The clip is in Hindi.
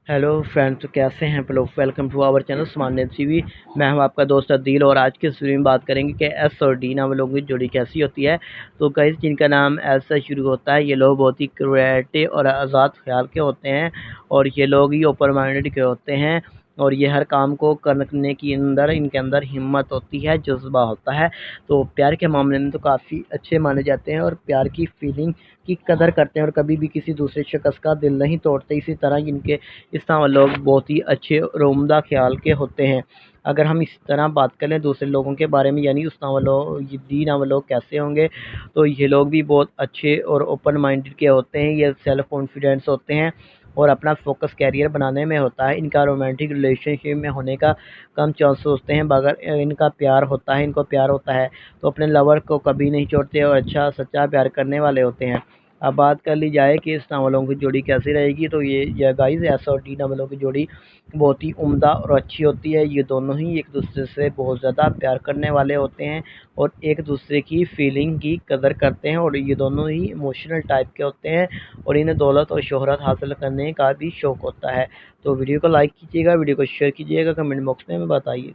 हेलो फ्रेंड्स, तो कैसे हैं आप लोग। Welcome to our channel smartness TV. मैं हूं आपका दोस्त अदील और आज के इस वीडियो में बात करेंगे कि एस और डी नाम लोगों की जोड़ी कैसी होती है। तो गाइस, जिनका नाम एस से शुरू होता है, ये लोग बहुत ही क्रिएटिव और आज़ाद ख्याल के होते हैं और ये लोग ही ओपन माइंडेड के होते हैं और ये हर काम को करने की इनके अंदर हिम्मत होती है, जज्बा होता है। तो प्यार के मामले में तो काफ़ी अच्छे माने जाते हैं और प्यार की फीलिंग की कदर करते हैं और कभी भी किसी दूसरे शख्स का दिल नहीं तोड़ते। इसी तरह इनके इस तरह लोग बहुत ही अच्छे और उम्दा ख्याल के होते हैं। अगर हम इस तरह बात करें दूसरे लोगों के बारे में, यानी उस नावल ये दी नावल लोग कैसे होंगे, तो ये लोग भी बहुत अच्छे और ओपन माइंडेड के होते हैं। ये सेल्फ कॉन्फिडेंस होते हैं और अपना फोकस कैरियर बनाने में होता है। इनका रोमांटिक रिलेशनशिप में होने का कम चांस होते हैं, मगर इनको प्यार होता है तो अपने लवर को कभी नहीं छोड़ते और अच्छा सच्चा प्यार करने वाले होते हैं। अब बात कर ली जाए कि इस नावलों की जोड़ी कैसी रहेगी, तो ये गाइस एस और टी नावलों की जोड़ी बहुत ही उम्दा और अच्छी होती है। ये दोनों ही एक दूसरे से बहुत ज़्यादा प्यार करने वाले होते हैं और एक दूसरे की फीलिंग की कदर करते हैं और ये दोनों ही इमोशनल टाइप के होते हैं और इन्हें दौलत और शोहरत हासिल करने का भी शौक़ होता है। तो वीडियो को लाइक कीजिएगा, वीडियो को शेयर कीजिएगा, कमेंट बॉक्स में बताइएगा।